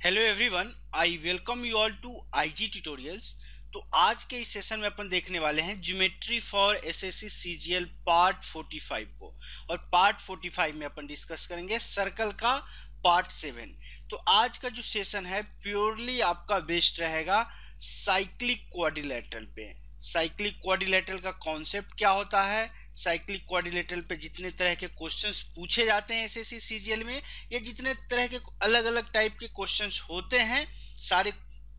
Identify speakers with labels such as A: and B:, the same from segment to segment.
A: Hello everyone, I welcome you all to IG tutorials. तो आज के इस सेशन में अपन देखने वाले हैं geometry for SSC CGL part 45 को। और पार्ट 45 में अपन डिस्कस करेंगे सर्कल का पार्ट 7। तो आज का जो सेशन है प्योरली आपका बेस्ड रहेगा साइक्लिक क्वाड्रिलेटरल पे। साइक्लिक क्वाड्रिलेटरल का कॉन्सेप्ट क्या होता है, साइक्लिक क्वाड्रिलेटरल पे जितने तरह के क्वेश्चंस पूछे जाते हैं एसएससी सीजीएल में, या जितने तरह के अलग अलग टाइप के क्वेश्चंस होते हैं, सारे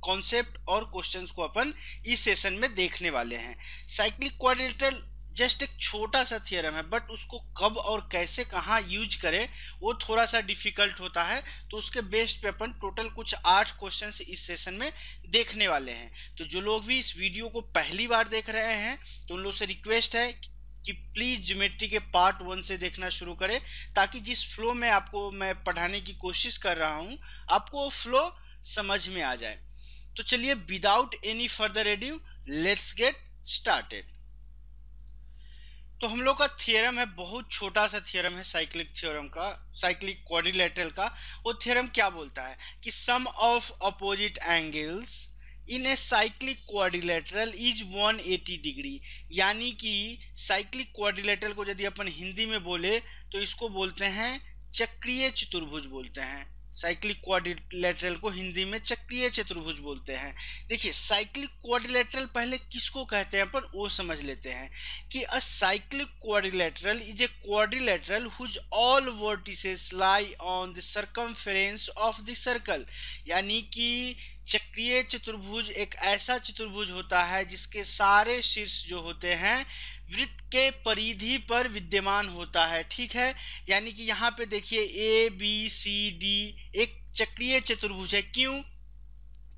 A: कॉन्सेप्ट और क्वेश्चंस को अपन इस सेशन में देखने वाले हैं। साइक्लिक क्वाड्रिलेटरल जस्ट एक छोटा सा थियरम है, बट उसको कब और कैसे कहाँ यूज करें वो थोड़ा सा डिफिकल्ट होता है। तो उसके बेस्ड पे अपन टोटल कुछ 8 क्वेश्चंस इस सेशन में देखने वाले हैं। तो जो लोग भी इस वीडियो को पहली बार देख रहे हैं तो उन लोग से रिक्वेस्ट है कि प्लीज ज्योमेट्री के पार्ट 1 से देखना शुरू करें, ताकि जिस फ्लो में आपको मैं पढ़ाने की कोशिश कर रहा हूँ आपको वो फ्लो समझ में आ जाए। तो चलिए without any further edu let's get started. तो हम लोग का थियरम है, बहुत छोटा सा थियरम है साइक्लिक थ्योरम का, साइक्लिक क्वाड्रिलेटरल का। वो थियरम क्या बोलता है कि sum of opposite angles in a cyclic quadrilateral is 180 degree. यानी कि साइक्लिक क्वाड्रिलेटरल को यदि अपन हिंदी में बोले तो इसको बोलते हैं चक्रीय चतुर्भुज बोलते हैं। साइक्लिक क्वाड्रिलेटरल को हिंदी में चक्रीय चतुर्भुज बोलते हैं। देखिए साइक्लिक क्वाड्रिलेटरल पहले किसको कहते हैं अपन वो समझ लेते हैं कि a cyclic quadrilateral is a quadrilateral whose all vertices lie on the circumference of the circle. यानी कि चक्रीय चतुर्भुज एक ऐसा चतुर्भुज होता है जिसके सारे शीर्ष जो होते हैं वृत्त के परिधि पर विद्यमान होता है। ठीक है, यानी कि यहाँ पे देखिए ए बी सी डी एक चक्रीय चतुर्भुज है। क्यों?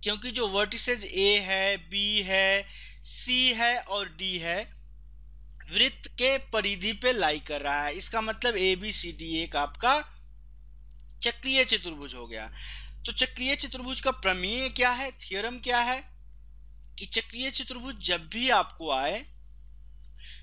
A: क्योंकि जो वर्टिसेज ए है, बी है, सी है और डी है वृत्त के परिधि पे लाई कर रहा है। इसका मतलब ए बी सी डी एक आपका चक्रीय चतुर्भुज हो गया। तो चक्रीय चतुर्भुज का प्रमेय क्या है, थ्योरम क्या है कि चक्रीय चतुर्भुज जब भी आपको आए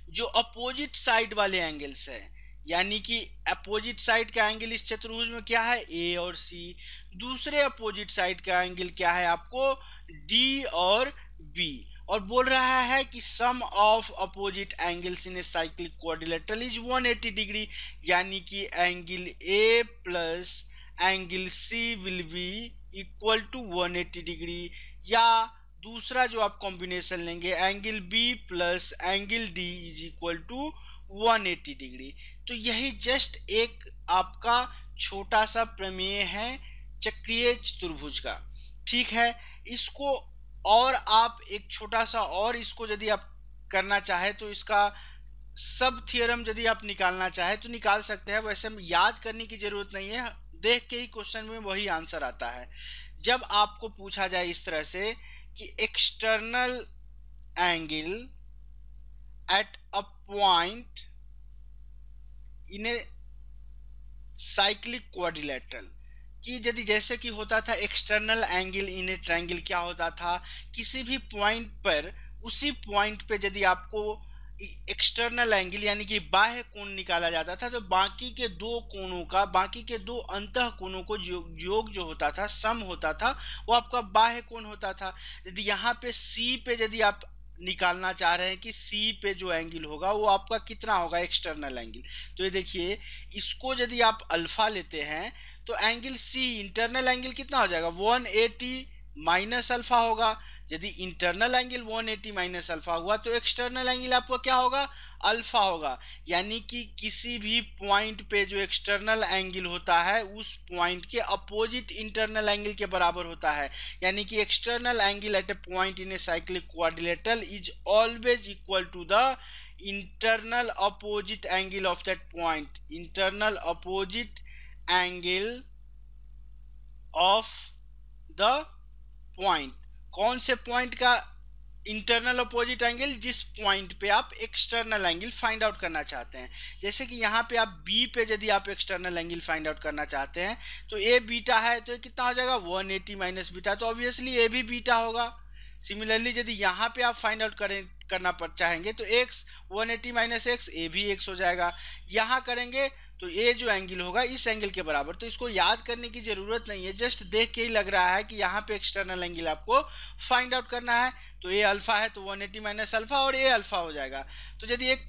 A: जो अपोजिट साइड वाले एंगल्स है, यानी कि अपोजिट साइड का एंगल इस चतुर्भुज में क्या है ए और सी, दूसरे अपोजिट साइड का एंगल क्या है आपको डी और बी, और बोल रहा है कि sum of opposite angles in a cyclic quadrilateral is 180 degree. यानी कि angle A plus angle C will be equal to 180 degree, या दूसरा जो आप कॉम्बिनेशन लेंगे angle B plus angle D is equal to 180 degree. तो यही जस्ट एक आपका छोटा सा प्रमेय है चक्रीय चतुर्भुज का। ठीक है, इसको और आप एक छोटा सा और इसको यदि आप करना चाहे तो इसका सब थियरम यदि आप निकालना चाहे तो निकाल सकते हैं। वैसे में याद करने की जरूरत नहीं है, देख के ही क्वेश्चन में वही आंसर आता है। जब आपको पूछा जाए इस तरह से कि external angle at a point in a cyclic quadrilateral, कि यदि जैसे कि होता था external angle in A triangle, क्या होता था किसी भी पॉइंट पर, उसी पॉइंट पे यदि आपको एक्सटर्नल एंगल यानी कि बाह्य कोण निकाला जाता था तो बाकी के दो कोणों का, बाकी के दो अंतः कोणों को योग जो होता था, सम होता था, वो आपका बाह्य कोण होता था। यदि यहाँ पे सी पे यदि आप निकालना चाह रहे हैं कि सी पे जो एंगल होगा वो आपका कितना होगा एक्सटर्नल एंगल, तो ये देखिए इसको यदि आप अल्फा लेते हैं तो एंगल सी इंटरनल एंगल कितना हो जाएगा 180 माइनस अल्फा होगा। यदि इंटरनल एंगल 180 माइनस अल्फा हुआ तो एक्सटर्नल एंगल आपका क्या होगा अल्फा होगा। यानी कि किसी भी पॉइंट पे जो एक्सटर्नल एंगल होता है उस पॉइंट के अपोजिट इंटरनल एंगल के बराबर होता है। यानी कि external angle at a point in a cyclic quadrilateral is always equal to the internal opposite angle of that point. Internal opposite angle of the point, कौन से पॉइंट का इंटरनल अपोजिट एंगल, जिस पॉइंट पे आप external angle find out करना चाहते हैं। जैसे कि यहाँ पे आप बी पे यदि आप एक्सटर्नल एंगल फाइंड आउट करना चाहते हैं तो ए बीटा है तो ये कितना हो जाएगा 180 माइनस बीटा, तो ऑब्वियसली ए भी बीटा होगा। सिमिलरली यदि यहाँ पे आप फाइंड आउट करना चाहेंगे तो एक्स 180 माइनस एक्स ए भी एक्स हो जाएगा। यहाँ करेंगे तो ये जो एंगल होगा इस एंगल के बराबर। तो इसको याद करने की जरूरत नहीं है, जस्ट देख के ही लग रहा है कि यहाँ पे एक्सटर्नल एंगल आपको फाइंड आउट करना है। तो ए अल्फा है तो 180 माइनस अल्फा और ए अल्फा हो जाएगा। तो यदि एक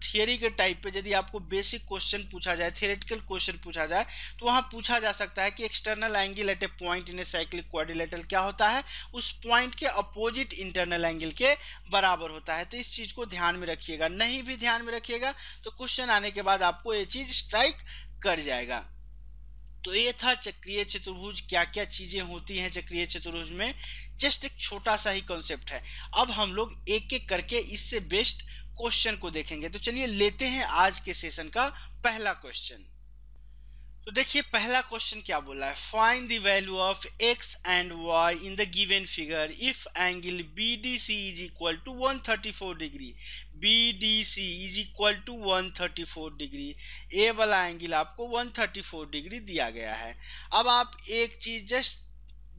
A: थियरी के टाइप पे यदि आपको बेसिक क्वेश्चन पूछा जाए, थियरेटिकल क्वेश्चन पूछा जाए, तो वहां पूछा जा सकता है कि external angle at a point in a cyclic quadrilateral क्या होता है, उस पॉइंट के अपोजिट इंटरनल एंगल के बराबर होता है। तो इस चीज को ध्यान में रखिएगा, नहीं भी ध्यान में रखिएगा तो क्वेश्चन आने के बाद आपको ये चीज स्ट्राइक कर जाएगा। तो ये था चक्रीय चतुर्भुज, क्या क्या चीजें होती हैं चक्रीय चतुर्भुज में, जस्ट एक छोटा सा ही कॉन्सेप्ट है। अब हम लोग एक एक करके इससे बेस्ट क्वेश्चन को देखेंगे। तो चलिए लेते हैं आज के सेशन का पहला क्वेश्चन। तो देखिए पहला क्वेश्चन क्या बोला है, find the value of x and y in the given figure if angle BDC is equal to 134 degree. BDC is equal to 134 degree, A वाला एंगल आपको 134 डिग्री दिया गया है। अब आप एक चीज जस्ट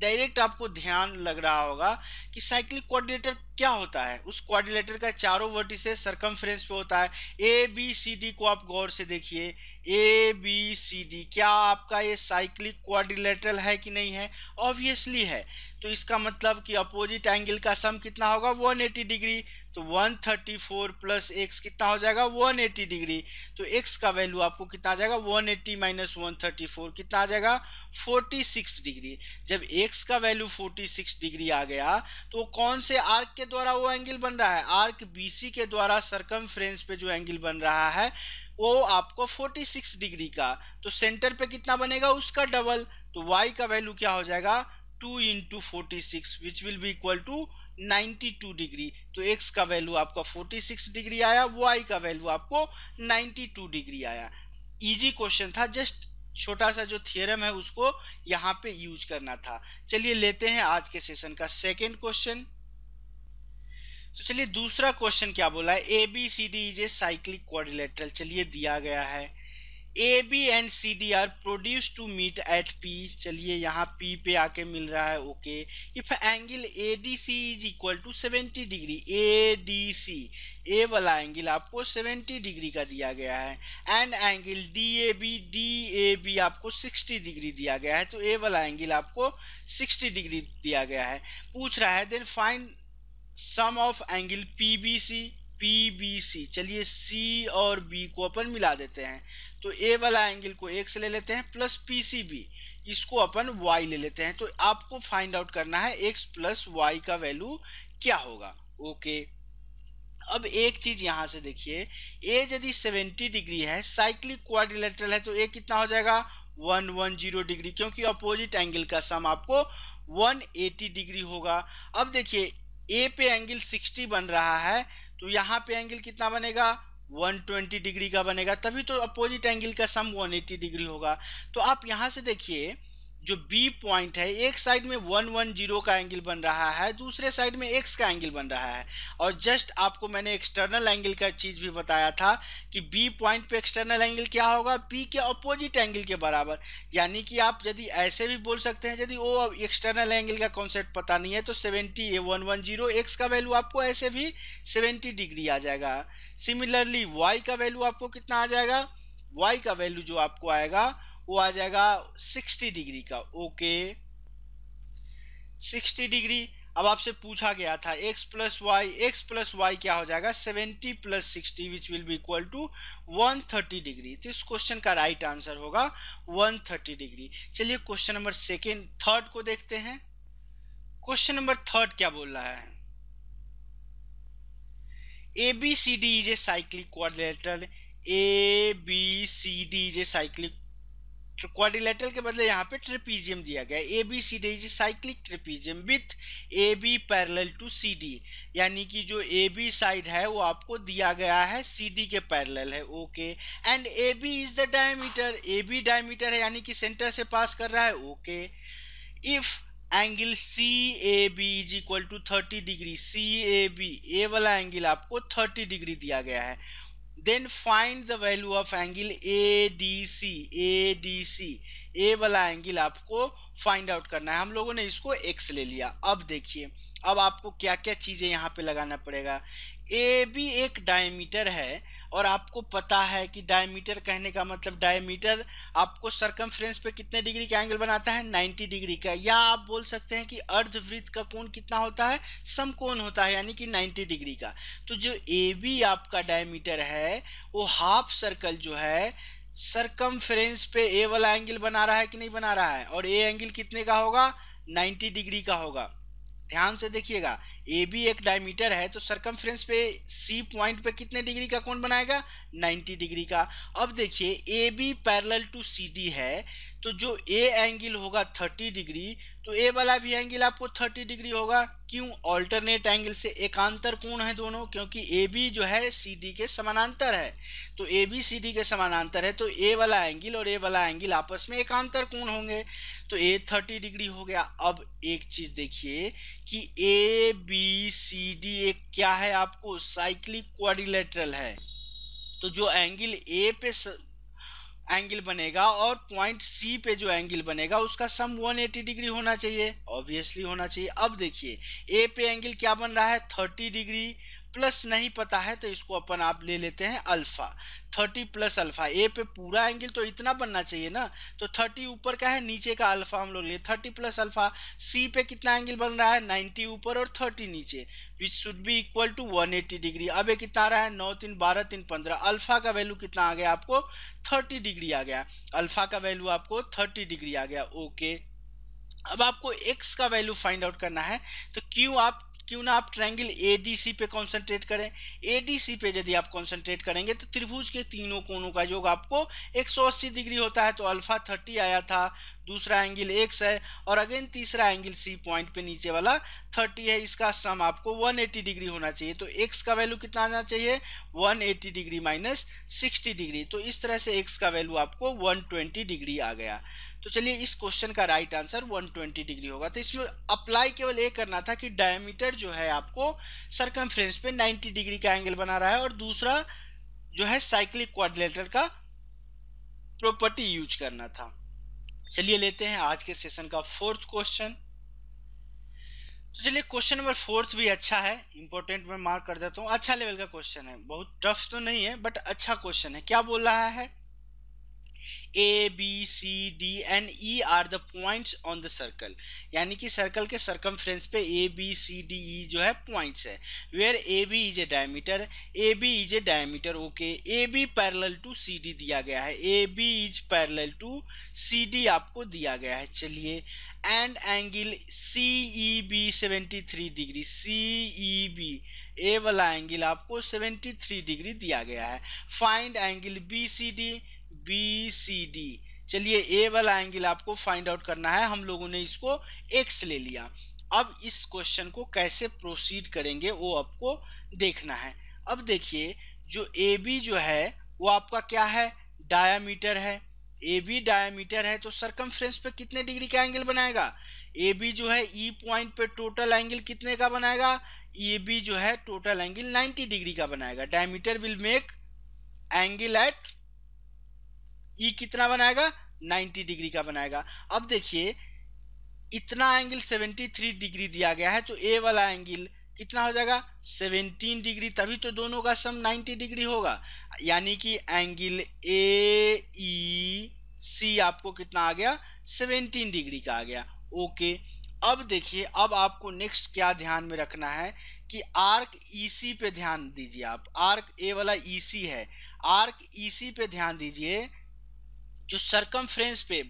A: डायरेक्ट आपको ध्यान लग रहा होगा कि साइक्लिक क्वाड्रिलेटर क्या होता है। उस क्वाड्रिलेटर का चारों वर्टिसेस सरकमफ्रेंस पे होता है। ए बी सी डी को आप गौर से देखिए, ए बी सी डी, क्या आपका ये साइक्लिक क्वाड्रिलेटरल है कि नहीं है? ऑब्वियसली है। तो इसका मतलब कि अपोजिट एंगल का सम कितना होगा, 180 डिग्री। तो 134 प्लस एक्स कितना हो जाएगा, 180 डिग्री। तो एक्स का वैल्यू आपको कितना आ जाएगा, 180 माइनस 134 कितना आ जाएगा, 46 डिग्री। जब एक्स का वैल्यू 46 डिग्री आ गया तो कौन से आर्क के द्वारा वो एंगल बन रहा है, आर्क BC के द्वारा सरकमफ्रेंस पे जो एंगल बन रहा है वो आपको 46 डिग्री का। तो सेंटर पे कितना बनेगा, उसका डबल। तो y का वैल्यू क्या हो जाएगा, 2 into 46 which will be equal to 92 degree. तो x का वैल्यू आपका 46 डिग्री आया, y का वैल्यू आपको 92 डिग्री आया। इजी क्वेश्चन था, जस्ट छोटा सा जो थियरम है उसको यहाँ पे यूज करना था। चलिए लेते हैं आज के सेशन का सेकेंड क्वेश्चन। तो चलिए दूसरा क्वेश्चन क्या बोला है, ABCD is a cyclic quadrilateral. चलिए दिया गया है AB and CD are produce to meet at P। चलिए यहाँ P पे आके मिल रहा है, okay. If angle ADC is equal to 70 degree, ADC A वाला एंगल आपको 70 डिग्री का दिया गया है, एंड एंगल DAB आपको 60 डिग्री दिया गया है। तो ए वाला एंगल आपको 60 डिग्री दिया गया है। पूछ रहा है then find sum of angle PBC। चलिए C और B को अपन मिला देते हैं। तो ए वाला एंगल को x ले लेते हैं प्लस PCB, इसको अपन y ले लेते हैं। तो आपको फाइंड आउट करना है x प्लस y का वैल्यू क्या होगा, ओके। अब एक चीज यहां से देखिए, a यदि 70 डिग्री है, साइक्लिक क्वाड्रिलेटरल है, तो a कितना हो जाएगा, 110 डिग्री, क्योंकि अपोजिट एंगल का सम आपको 180 डिग्री होगा। अब देखिए a पे एंगल 60 बन रहा है, तो यहाँ पे एंगल कितना बनेगा, 120 डिग्री का बनेगा, तभी तो अपोजिट एंगल का सम 180 डिग्री होगा। तो आप यहाँ से देखिए जो B पॉइंट है, एक साइड में 110 का एंगल बन रहा है, दूसरे साइड में x का एंगल बन रहा है। और जस्ट आपको मैंने एक्सटर्नल एंगल का चीज भी बताया था कि B पॉइंट पे एक्सटर्नल एंगल क्या होगा, P के अपोजिट एंगल के बराबर। यानी कि आप यदि ऐसे भी बोल सकते हैं, यदि वो एक्सटर्नल एंगल का कॉन्सेप्ट पता नहीं है तो 110 x का वैल्यू आपको ऐसे भी 70 डिग्री आ जाएगा। सिमिलरली y का वैल्यू आपको कितना आ जाएगा, y का वैल्यू जो आपको आएगा वो आ जाएगा 60 डिग्री का, ओके 60 डिग्री। अब आपसे पूछा गया था x प्लस वाई क्या हो जाएगा, 70 प्लस 60 which will be equal to 130 degree. तो इस क्वेश्चन का राइट आंसर होगा 130 डिग्री। चलिए क्वेश्चन नंबर थर्ड को देखते हैं। क्वेश्चन नंबर थर्ड क्या बोल रहा है, ABCD is a cyclic quadrilateral. ABCD is a cyclic quadrilateral के बदले यहाँ पे ट्रेपीजियम दिया गया है। ABCD is cyclic trapezium with AB parallel to CD, यानी कि जो AB साइड है वो आपको दिया गया है CD के पैरेलल है, okay. And AB is the diameter, AB diameter है यानी कि सेंटर से पास कर रहा है, okay. If angle CAB is equal to 30 degree, CAB A वाला एंगल आपको 30 डिग्री दिया गया है। Then find the value of angle ADC A वाला एंगल आपको फाइंड आउट करना है। हम लोगों ने इसको एक्स ले लिया। अब देखिए, अब आपको क्या क्या चीजें यहाँ पे लगाना पड़ेगा। ए बी एक डायमीटर है और आपको पता है कि डायमीटर कहने का मतलब डायमीटर आपको सरकमफ्रेंस पे कितने डिग्री का एंगल बनाता है, 90 डिग्री का। या आप बोल सकते हैं कि अर्धवृत्त का कोण कितना होता है, समकोण होता है, यानी कि 90 डिग्री का। तो जो ए बी आपका डायमीटर है वो हाफ सर्कल जो है सरकमफ्रेंस पे ए वाला एंगल बना रहा है कि नहीं बना रहा है, और ए एंगल कितने का होगा, 90 डिग्री का होगा। ध्यान से देखिएगा, ए बी एक डायमीटर है तो सरकमफ्रेंस पे सी पॉइंट पे कितने डिग्री का कोण बनाएगा, 90 डिग्री का। अब देखिए, A B parallel to C D है तो जो ए एंगल होगा 30 डिग्री, तो ए वाला भी एंगल आपको 30 डिग्री होगा। क्यों, ऑल्टरनेट एंगल से एकांतर कोण है दोनों, क्योंकि ए बी जो है सी डी के समानांतर है। तो ए बी सी डी के समानांतर है तो ए वाला एंगल और ए वाला एंगल आपस में एकांतर कोण होंगे, तो ए 30 डिग्री हो गया। अब एक चीज देखिए कि ए बी सी डी एक क्या है, आपको साइक्लिक क्वाड्रिलेटरल है। तो जो एंगल ए पे एंगल बनेगा और पॉइंट सी पे जो एंगल बनेगा उसका सम 180 डिग्री होना चाहिए, ऑब्वियसली होना चाहिए। अब देखिए, ए पे एंगल क्या बन रहा है, 30 डिग्री प्लस नहीं पता है तो इसको अपन आप ले लेते हैं अल्फा, 30 प्लस अल्फा। ए पे पूरा एंगल तो इतना बनना चाहिए ना, तो 30 ऊपर का है, नीचे का अल्फा हम लोग ले 30 प्लस अल्फा। सी पे कितना एंगल बन रहा है, 90 ऊपर और 30 नीचे, which should be equal to 180 degree. अब ये कितना आ रहा है, 9 3 12 3 15, अल्फा का वैल्यू कितना आ गया आपको, 30 डिग्री आ गया। अल्फा का वैल्यू आपको 30 डिग्री आ गया। ओके, अब आपको एक्स का वैल्यू फाइंड आउट करना है, तो क्यों ना आप ट्रायंगल एडीसी पे कंसंट्रेट करें। एडीसी पे यदि आप कंसंट्रेट करेंगे तो त्रिभुज के तीनों कोणों का योग आपको 180 डिग्री होता है। तो अल्फा 30 आया था, दूसरा एंगल एक्स है, और अगेन तीसरा एंगल सी पॉइंट पे नीचे वाला 30 है, इसका सम आपको 180 डिग्री होना चाहिए। तो एक्स का वैल्यू कितना आना चाहिए, 180 डिग्री माइनस 60 डिग्री। तो इस तरह से एक्स का वैल्यू आपको 120 डिग्री आ गया। तो चलिए, इस क्वेश्चन का राइट आंसर 120 डिग्री होगा। तो इसमें अप्लाई केवल ये करना था कि डायमीटर जो है आपको सरकमफ्रेंस पे 90 डिग्री का एंगल बना रहा है, और दूसरा जो है साइक्लिक क्वाड्रिलेटरल का प्रॉपर्टी यूज करना था। चलिए लेते हैं आज के सेशन का फोर्थ क्वेश्चन। तो चलिए, क्वेश्चन नंबर फोर्थ भी अच्छा है, इंपॉर्टेंट मैं मार्क कर देता हूँ। अच्छा लेवल का क्वेश्चन है, बहुत टफ तो नहीं है बट अच्छा क्वेश्चन है। क्या बोल रहा है, A B C D and E are the points on the circle, यानी कि सर्कल के सरकमफ्रेंस पे ए बी सी डी ई जो है पॉइंट्स है। Where A B is a diameter, A B is a diameter. Okay, A B parallel to C D दिया गया है, A B is parallel to C D आपको दिया गया है। चलिए, and angle C E B 73 degree, C E B A वाला angle आपको 73 डिग्री दिया गया है। Find angle B C D, B C D. चलिए, ए वाला एंगल आपको फाइंड आउट करना है, हम लोगों ने इसको एक्स ले लिया। अब इस क्वेश्चन को कैसे प्रोसीड करेंगे वो आपको देखना है। अब देखिए, जो ए बी जो है वो आपका क्या है, डायामीटर है। ए बी डायामीटर है तो सरकमफ्रेंस पे कितने डिग्री का एंगल बनाएगा, ए बी जो है ई पॉइंट पे टोटल एंगल कितने का बनाएगा, ए बी जो है टोटल एंगल 90 डिग्री का बनाएगा। Diameter will make angle at E कितना बनाएगा, 90 डिग्री का बनाएगा। अब देखिए, इतना एंगल 73 डिग्री दिया गया है तो ए वाला एंगल कितना हो जाएगा, 17 डिग्री, तभी तो दोनों का सम 90 डिग्री होगा। यानी कि एंगल ए ई सी आपको कितना आ गया, 17 डिग्री का आ गया। ओके, अब देखिए, अब आपको नेक्स्ट क्या ध्यान में रखना है कि आर्क ईसी पे ध्यान दीजिए। आप आर्क ए वाला ईसी है, आर्क ईसी पे ध्यान दीजिए। जो सरकमफ्रेंस पे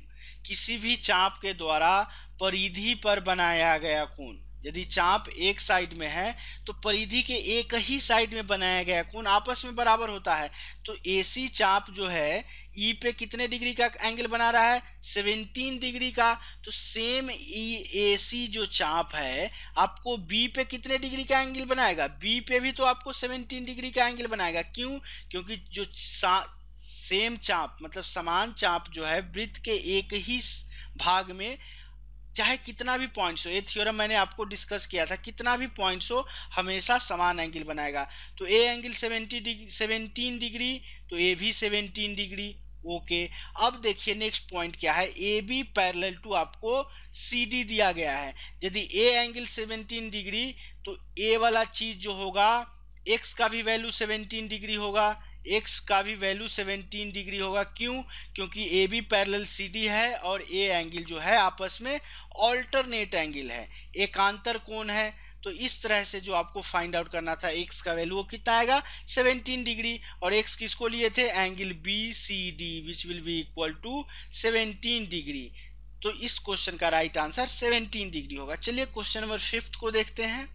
A: किसी भी चाप के द्वारा परिधि पर बनाया गया कोण, यदि चाप एक साइड में है तो परिधि के एक ही साइड में बनाया गया कोण आपस में बराबर होता है। तो एसी चाप जो है ई पे कितने डिग्री का एंगल बना रहा है, 17 डिग्री का। तो सेम ई एसी जो चाप है आपको बी पे कितने डिग्री का एंगल बनाएगा, बी पे भी तो आपको 17 डिग्री का एंगल बनाएगा। क्यों, क्योंकि जो सेम चाप मतलब समान चाप जो है वृत्त के एक ही भाग में चाहे कितना भी पॉइंट्स हो, ये थ्योरम मैंने आपको डिस्कस किया था, कितना भी पॉइंट्स हो हमेशा समान एंगल बनाएगा। तो ए एंगल 17 डिग्री तो ए भी 17 डिग्री। ओके। अब देखिए नेक्स्ट पॉइंट क्या है, ए बी पैरेलल टू आपको सी डी दिया गया है। यदि ए एंगल 17 डिग्री तो ए वाला चीज जो होगा एक्स का भी वैल्यू 17 डिग्री होगा, एक्स का भी वैल्यू 17 डिग्री होगा। क्यों? क्योंकि A B parallel C D है और ए एंगल जो है आपस में ऑल्टरनेट एंगल है, एकांतर कोण है। तो इस तरह से जो आपको फाइंड आउट करना था एक्स का वैल्यू वो कितना आएगा 17 डिग्री, और एक्स किसको लिए थे angle B C D which will be equal to 17 degree. तो इस क्वेश्चन का राइट आंसर 17 डिग्री होगा। चलिए क्वेश्चन नंबर 5 को देखते हैं।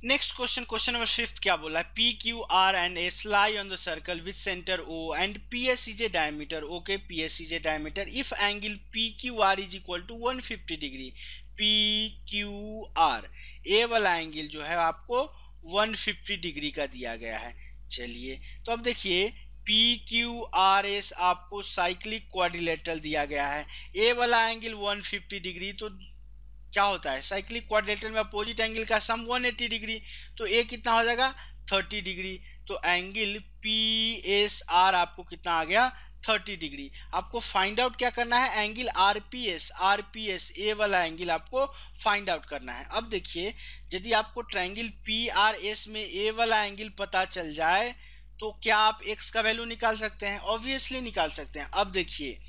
A: नेक्स्ट क्वेश्चन, क्वेश्चन नंबर 5 क्या बोला है, P Q R and S lie on the circle with centre O and P S is a diameter. Okay, P S is a diameter if angle P Q R is equal to 150 degree. P Q R ए वाला angle जो है आपको 150 degree का दिया गया है। चलिए तो अब देखिए पी क्यू आर एस आपको साइक्लिक क्वाड्रिलेटरल दिया गया है, ए वाला एंगल 150 डिग्री, तो क्या होता है साइक्लिक क्वाड्रिलेटरल में अपोजिट एंगल का सम 180 डिग्री, तो ए कितना हो जाएगा 30 डिग्री। तो एंगल पी एस आर आपको कितना आ गया 30 डिग्री। आपको फाइंड आउट क्या करना है, एंगल आरपीएस, आरपीएस ए वाला एंगल आपको फाइंड आउट करना है। अब देखिए यदि आपको ट्रायंगल पी आर एस में ए वाला एंगल पता चल जाए तो क्या आप एक्स का वैल्यू निकाल सकते हैं, ऑब्वियसली निकाल सकते हैं। अब देखिए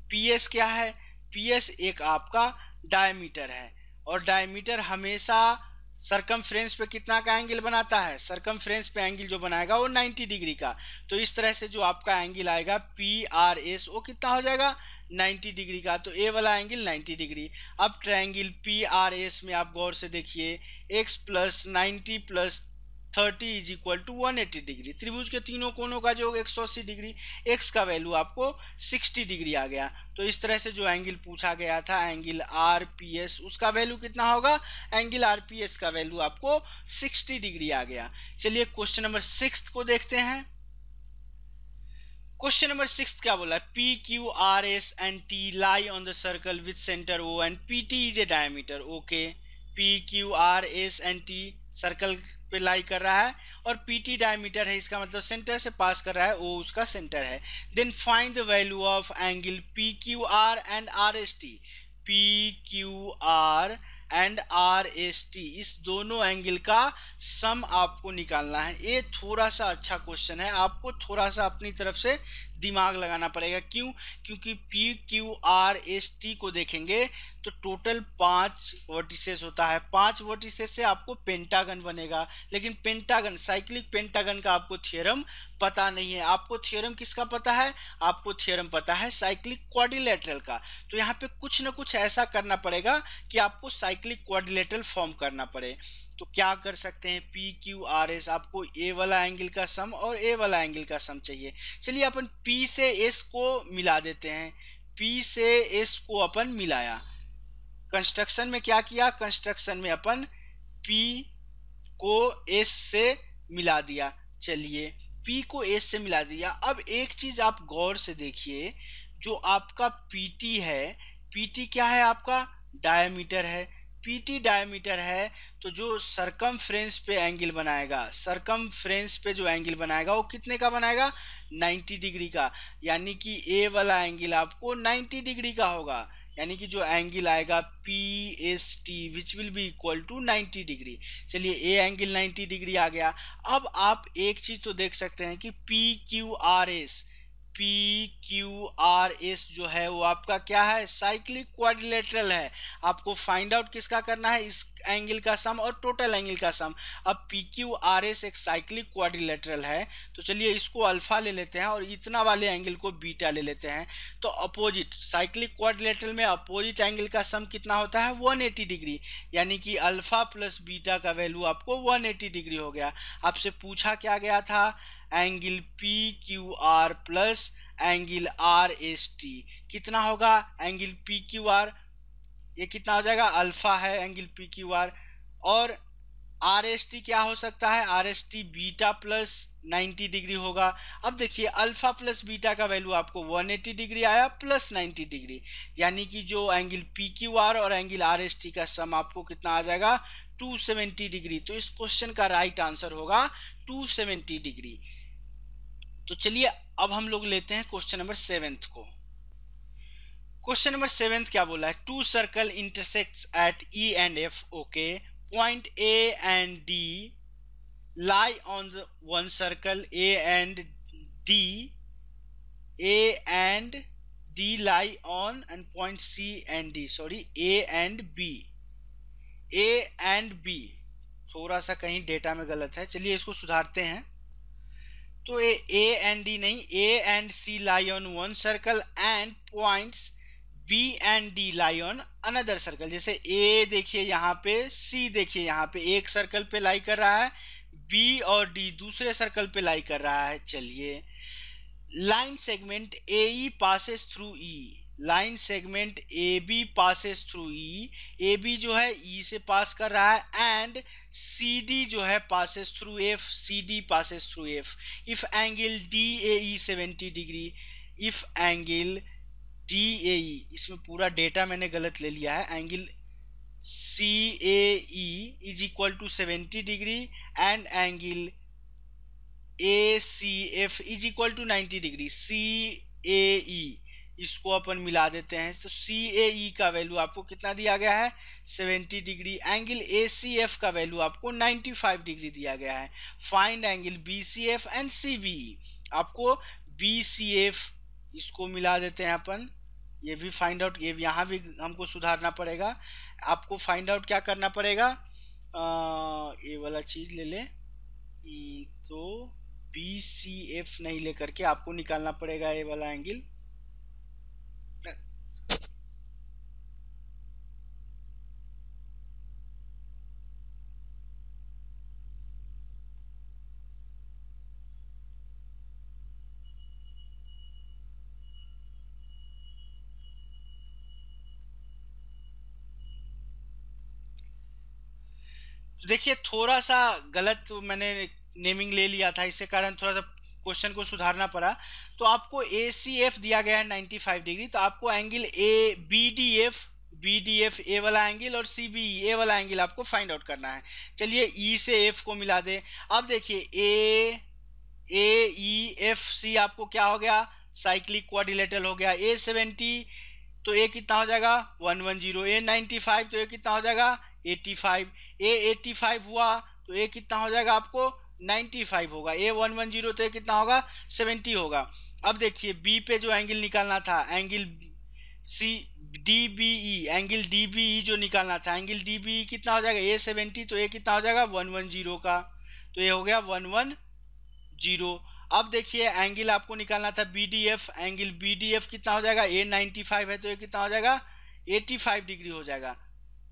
A: पी एस क्या है, पी एस एक आपका डायमीटर है, और डायमीटर हमेशा सरकमफ्रेंस पे कितना का एंगल बनाता है, सरकमफ्रेंस पे एंगल जो बनाएगा वो 90 डिग्री का। तो इस तरह से जो आपका एंगल आएगा पी आर एस वो कितना हो जाएगा 90 डिग्री का, तो ए वाला एंगल 90 डिग्री। अब ट्रायंगल पी आर एस में आप गौर से देखिए x plus 90 plus 30 is equal to 180 degree. त्रिभुज के तीनों कोनों का जो 180 डिग्री, एक्स का वैल्यू आपको 60 डिग्री आ गया। तो इस तरह से जो एंगल पूछा गया था एंगल आर पी एस, उसका वैल्यू कितना होगा, एंगल आर पी एस का वैल्यू आपको 60 डिग्री आ गया। चलिए क्वेश्चन नंबर 6 को देखते हैं। क्वेश्चन नंबर 6 क्या बोला है, P Q R S and T lie on the circle with centre O and P T is a diameter. Okay, P Q R S and T circle पे lie कर रहा है और पी टी डायमीटर है, इसका मतलब centre से pass कर रहा है, ओ उसका सेंटर है। Then find the value of angle P Q R and R S T. P Q R and R S T, इस दोनों एंगल का सम आपको निकालना है। ये थोड़ा सा अच्छा क्वेश्चन है, आपको थोड़ा सा अपनी तरफ से दिमाग लगाना पड़ेगा। क्यों? क्योंकि P Q R S T को देखेंगे तो टोटल 5 वर्टिसेस होता है, 5 वर्टिसेस से आपको पेंटागन बनेगा, लेकिन पेंटागन, साइक्लिक पेंटागन का आपको थ्योरम पता नहीं है। आपको थ्योरम किसका पता है, आपको थ्योरम पता है साइक्लिक क्वाड्रिलेटरल का। तो यहाँ पे कुछ ना कुछ ऐसा करना पड़ेगा कि आपको साइक्लिक क्वाड्रिलेटरल फॉर्म करना पड़े। तो क्या कर सकते हैं, पी क्यू आर एस, आपको ए वाला एंगल का सम और ए वाला एंगल का सम चाहिए। चलिए अपन पी से एस को मिला देते हैं। पी से एस को अपन मिलाया, कंस्ट्रक्शन में क्या किया, कंस्ट्रक्शन में अपन पी को एस से मिला दिया। चलिए पी को एस से मिला दिया। अब एक चीज आप गौर से देखिए, जो आपका पीटी है, पीटी क्या है, आपका डायमीटर है। पीटी डायमीटर है तो जो सरकमफ्रेंस पे एंगल बनाएगा, सरकमफ्रेंस पे जो एंगल बनाएगा वो कितने का बनाएगा 90 डिग्री का, यानी कि ए वाला एंगल आपको 90 डिग्री का होगा। यानी कि जो एंगल आएगा P S T which will be equal to 90 degree. चलिए ए एंगल 90 डिग्री आ गया। अब आप एक चीज तो देख सकते हैं कि P Q R S, P Q R S जो है वो आपका क्या है, साइक्लिक क्वाड्रिलेटरल है। आपको फाइंड आउट किसका करना है, इस एंगल का सम और टोटल एंगल का सम। अब पी क्यू आर एस एक साइक्लिक क्वाड्रिलेटरल है, तो चलिए इसको अल्फा ले लेते हैं और इतना वाले एंगल को बीटा ले लेते हैं। तो अपोजिट, साइक्लिक क्वाड्रिलेटरल में अपोजिट एंगल का सम कितना होता है 180 डिग्री, यानी कि अल्फा प्लस बीटा का वैल्यू आपको 180 डिग्री हो गया। आपसे पूछा क्या गया था, angle P Q are plus angle are S T कितना होगा, एंगल पी क्यू आर ये कितना हो जाएगा, अल्फा है एंगल पी क्यू आर, और आर एस टी क्या हो सकता है, are S T beta plus 90 degree होगा। अब देखिए अल्फा प्लस बीटा का वैल्यू आपको 180 डिग्री आया प्लस 90 डिग्री, यानी कि जो एंगल पी क्यू आर और एंगल आर एस टी का सम आपको कितना आ जाएगा 270 डिग्री। तो इस क्वेश्चन का राइट आंसर होगा 270 डिग्री। तो चलिए अब हम लोग लेते हैं क्वेश्चन नंबर 7 को। क्वेश्चन नंबर 7 क्या बोला है, two circle intersects at E and F, okay, point A and D lie on the one circle A and D lie on and point C and D, sorry, A and B थोड़ा सा कहीं data में गलत है, चलिए इसको सुधारते हैं। तो A and D नहीं, A and C lie on one circle and points B and D lie on another circle। जैसे A देखिए यहाँ पे, C देखिए यहाँ पे एक सर्कल पे लाई कर रहा है, बी और डी दूसरे सर्कल पे लाई कर रहा है। चलिए, line segment A E passes through E, line segment A B passes through E, A B जो है ई से पास कर रहा है, एंड सी डी जो है passes through F, C D passes through F. If angle D A E 70 degree, if angle D A E, इसमें पूरा डेटा मैंने गलत ले लिया है, एंगल CAE is equal to 70 degree and angle ACF is equal to 90 degree। CAE इसको अपन मिला देते हैं, तो CAE का वैल्यू आपको कितना दिया गया है, 70 डिग्री। एंगल ACF का वैल्यू आपको 95 डिग्री दिया गया है। Find angle BCF and CBE, आपको BCF इसको मिला देते हैं अपन, ये भी फाइंड आउट, ये यहाँ भी हमको सुधारना पड़ेगा। आपको फाइंड आउट क्या करना पड़ेगा, ये वाला चीज ले ले, तो BCF नहीं लेकर के आपको निकालना पड़ेगा ये वाला एंगल। तो देखिए थोड़ा सा गलत मैंने नेमिंग ले लिया था, इसके कारण थोड़ा सा क्वेश्चन को सुधारना पड़ा। तो आपको ACF दिया गया है 95 डिग्री, तो आपको एंगल BDF ए वाला एंगल और CBE ए वाला एंगल आपको फाइंड आउट करना है। चलिए E से F को मिला दे। अब देखिए AEFC आपको क्या हो गया, साइक्लिक क्वाड्रिलेटरल हो गया। A70 तो A कितना हो जाएगा 110, A95 तो A कितना हो जाएगा 85, A85 हुआ तो A कितना हो जाएगा आपको 95 होगा, A110 तो A कितना होगा 70 होगा। अब देखिए B पे जो एंगल निकालना था, एंगल DBE, एंगल DBE जो निकालना था, एंगल DBE कितना हो जाएगा A70 तो A कितना हो जाएगा 110 का, तो ये हो गया 110। अब देखिए एंगल आपको निकालना था BDF, एंगल BDF कितना हो जाएगा, A95 है तो ये कितना हो जाएगा 85 डिग्री हो जाएगा,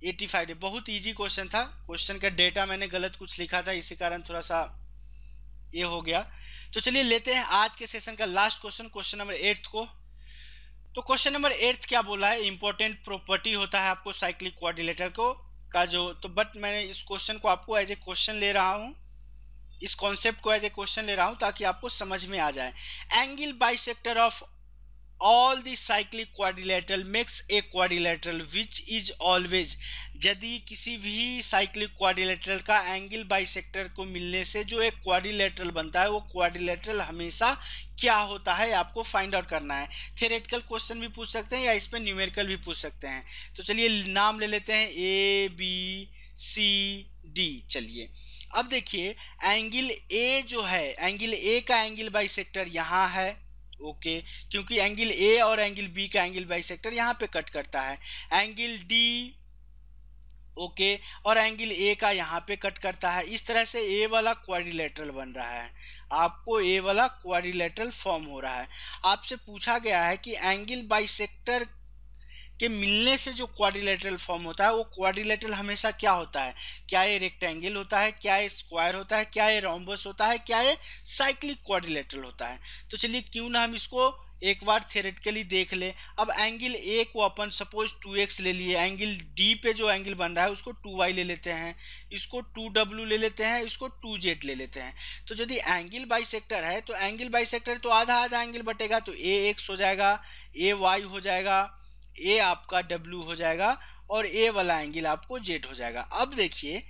A: 85 डिग्री। बहुत इजी क्वेश्चन था, क्वेश्चन का डेटा मैंने गलत कुछ लिखा था, इसी कारण थोड़ा सा ये हो गया। तो चलिए लेते हैं आज के सेशन का लास्ट क्वेश्चन, क्वेश्चन नंबर 8 को। तो क्वेश्चन नंबर 8 क्या बोला है, इंपॉर्टेंट प्रॉपर्टी होता है आपको साइक्लिक क्वाड्रिलेटरल को का जो, तो बट मैंने इस क्वेश्चन को आपको एज ए क्वेश्चन ले रहा हूँ, इस कॉन्सेप्ट को एज ए क्वेश्चन ले रहा हूं ताकि आपको समझ में आ जाए। Angle bisector of all the cyclic quadrilateral makes a quadrilateral which is always, यदि किसी भी साइक्लिक क्वाड्रिलेटरल का एंगल बाइसेक्टर को मिलने से जो एक क्वाड्रिलेटरल बनता है, वो क्वाड्रिलेटरल हमेशा क्या होता है आपको फाइंड आउट करना है। थ्योरेटिकल क्वेश्चन भी पूछ सकते हैं या इस पर न्यूमेरिकल भी पूछ सकते हैं। तो चलिए नाम ले लेते हैं ABCD। चलिए अब देखिए एंगल A जो है, एंगल A का एंगल बाइसेक्टर यहाँ है, ओके, क्योंकि एंगल A और एंगल B का एंगल बाइसेक्टर यहाँ पे कट करता है। एंगल D, ओके, और एंगल A का यहाँ पे कट करता है। इस तरह से A वाला क्वाड्रिलेटरल बन रहा है, आपको A वाला क्वाड्रिलेटरल फॉर्म हो रहा है। आपसे पूछा गया है कि एंगल बाइसेक्टर के मिलने से जो क्वाड्रिलेटरल फॉर्म होता है, वो क्वाड्रिलेटरल हमेशा क्या होता है, क्या ये रेक्टेंगल होता है, क्या ये स्क्वायर होता है, क्या ये रोम्बस होता है, क्या ये साइक्लिक क्वाड्रिलेटरल होता है। तो चलिए क्यों ना हम इसको एक बार थ्योरेटिकली देख ले। अब एंगल A को अपन सपोज 2x ले लिए, एंगल D पे जो एंगल बन रहा है उसको 2y ले लेते हैं, इसको 2w ले लेते हैं, इसको 2z ले लेते हैं। तो यदि एंगल बाइसेक्टर है तो एंगल बाइसेक्टर तो आधा आधा एंगल बटेगा, तो AX हो जाएगा, AY हो जाएगा, A आपका W हो जाएगा और A वाला एंगल आपको Z हो जाएगा। अब देखिए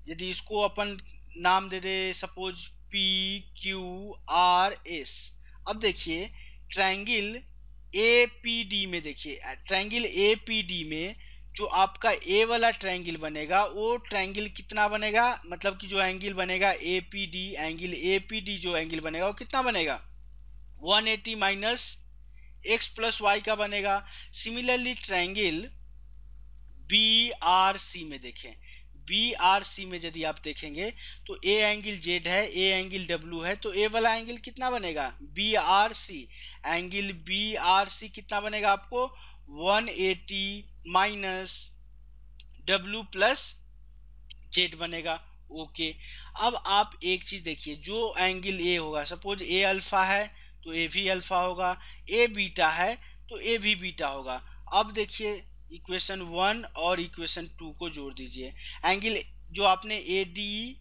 A: यदि इसको अपन नाम दे दे suppose P Q R S. अब देखिए ट्रायंगल ए पी डी में, देखिए ट्रायंगल ए पी डी में जो आपका ए वाला ट्रायंगल बनेगा वो ट्रायंगल कितना बनेगा, मतलब कि जो एंगल बनेगा A P D, angle A P D जो एंगल बनेगा वो कितना बनेगा 180 माइनस एक्स प्लस वाई का बनेगा। Similarly triangle B R C में देखें, बी आर सी में यदि आप देखेंगे तो ए एंगल जेड है, ए एंगल डब्ल्यू है, तो ए वाला एंगल कितना बनेगा B R C, angle B R C कितना बनेगा आपको 180 माइनस डब्ल्यू प्लस जेड बनेगा। ओके, अब आप एक चीज देखिए, जो एंगल ए होगा, सपोज ए अल्फा है तो ए भी अल्फा होगा, ए बीटा है तो ए भी बीटा होगा। अब देखिए इक्वेशन 1 और इक्वेशन 2 को जोड़ दीजिए, एंगल जो आपने A D,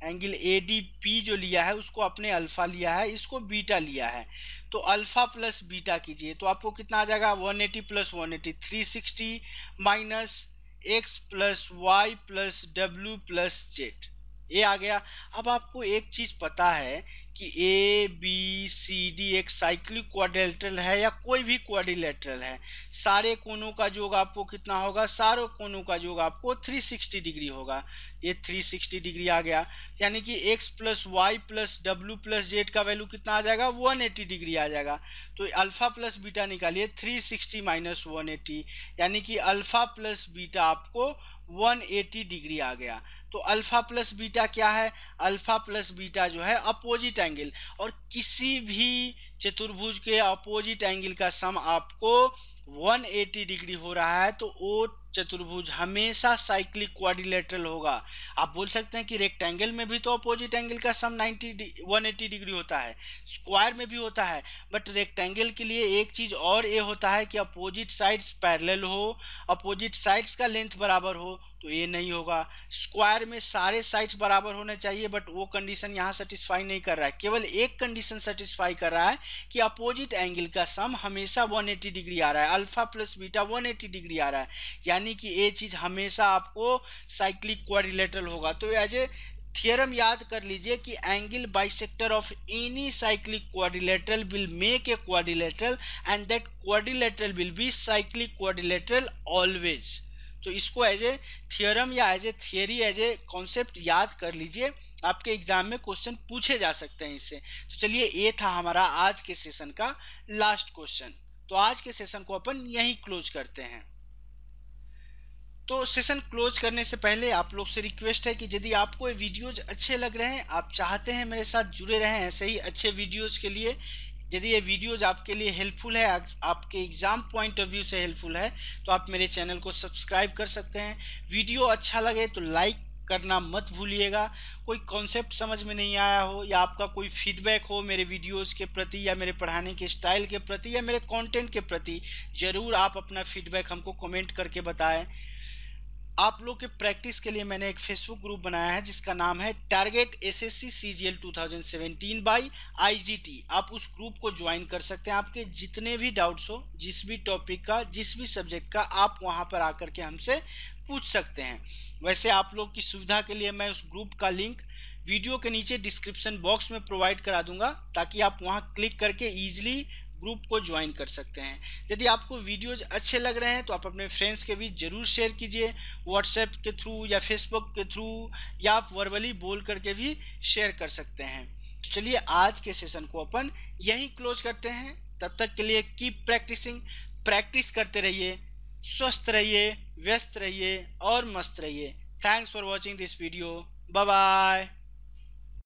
A: angle A D P जो लिया है उसको आपने अल्फा लिया है, इसको बीटा लिया है, तो अल्फा प्लस बीटा कीजिए तो आपको कितना आ जाएगा 180 plus 180 360 minus x plus y plus डब्ल्यू प्लस जेड, ये आ गया। अब आपको एक चीज पता है कि ए बी सी डी एक साइक्लिक क्वाड्रिलेटरल है या कोई भी क्वाड्रिलेटरल है, सारे कोनों का योग आपको कितना होगा, सारे कोनों का योग आपको 360 डिग्री होगा, ये 360 डिग्री आ गया, यानी कि x प्लस वाई प्लस डब्ल्यू प्लस जेड का वैल्यू कितना आ जाएगा 180 डिग्री आ जाएगा। तो अल्फा प्लस बीटा निकालिए 360 माइनस 180, यानी कि अल्फा प्लस बीटा आपको 180 डिग्री आ गया। तो अल्फा प्लस बीटा क्या है, अल्फा प्लस बीटा जो है अपोजिट एंगल, और किसी भी चतुर्भुज के अपोजिट एंगल का सम आपको 180 डिग्री हो रहा है तो वो चतुर्भुज हमेशा साइक्लिक क्वाड्रिलेटरल होगा। आप बोल सकते हैं कि रेक्टेंगल में भी तो अपोजिट एंगल का सम 180 डिग्री होता है, स्क्वायर में भी होता है, बट रेक्टेंगल के लिए एक चीज और ये होता है कि अपोजिट साइड्स पैरेलल हो, अपोजिट साइड्स का लेंथ बराबर हो, तो ये नहीं होगा। स्क्वायर में सारे साइड्स बराबर होने चाहिए, बट वो कंडीशन यहाँ सेटिस्फाई नहीं कर रहा है, केवल एक कंडीशन सेटिस्फाई कर रहा है कि अपोजिट एंगल का सम हमेशा 180 डिग्री आ रहा है, अल्फा प्लस बीटा 180 डिग्री आ रहा है, यानी कि ये चीज हमेशा आपको साइक्लिक क्वाड्रिलेटरल होगा। तो एज ए थियरम याद कर लीजिए कि angle bisector of any cyclic quadrilateral will make a quadrilateral and that quadrilateral will be cyclic quadrilateral always. तो इसको एज ए थियरम या as a theory, as a concept याद कर लीजिए, आपके एग्जाम में क्वेश्चन पूछे जा सकते हैं इससे। तो चलिए ये था हमारा आज के सेशन का लास्ट क्वेश्चन, तो आज के सेशन को अपन यहीं क्लोज करते हैं। तो सेशन क्लोज करने से पहले आप लोग से रिक्वेस्ट है कि यदि आपको ये वीडियोज अच्छे लग रहे हैं, आप चाहते हैं मेरे साथ जुड़े रहें ऐसे ही अच्छे वीडियोज के लिए, यदि ये वीडियोज आपके लिए हेल्पफुल है, आपके एग्जाम पॉइंट ऑफ व्यू से हेल्पफुल है, तो आप मेरे चैनल को सब्सक्राइब कर सकते हैं। वीडियो अच्छा लगे तो लाइक करना मत भूलिएगा। कोई कॉन्सेप्ट समझ में नहीं आया हो या आपका कोई फीडबैक हो मेरे वीडियोस के प्रति या मेरे पढ़ाने के स्टाइल के प्रति या मेरे कंटेंट के प्रति, ज़रूर आप अपना फीडबैक हमको कमेंट करके बताएं। आप लोग के प्रैक्टिस के लिए मैंने एक फेसबुक ग्रुप बनाया है जिसका नाम है target SSC CGL 2017 by IGT. आप उस ग्रुप को ज्वाइन कर सकते हैं। आपके जितने भी डाउट्स हो, जिस भी टॉपिक का, जिस भी सब्जेक्ट का, आप वहां पर आकर के हमसे पूछ सकते हैं। वैसे आप लोग की सुविधा के लिए मैं उस ग्रुप का लिंक वीडियो के नीचे डिस्क्रिप्शन बॉक्स में प्रोवाइड करा दूंगा, ताकि आप वहां क्लिक करके ईजिली ग्रुप को ज्वाइन कर सकते हैं। यदि आपको वीडियोज अच्छे लग रहे हैं तो आप अपने फ्रेंड्स के बीच जरूर शेयर कीजिए, व्हाट्सएप के थ्रू या फेसबुक के थ्रू, या आप वर्बली बोल करके भी शेयर कर सकते हैं। तो चलिए आज के सेशन को अपन यहीं क्लोज करते हैं। तब तक के लिए कीप प्रैक्टिसिंग, प्रैक्टिस करते रहिए, स्वस्थ रहिए, व्यस्त रहिए और मस्त रहिए। Thanks for watching this video. Bye bye.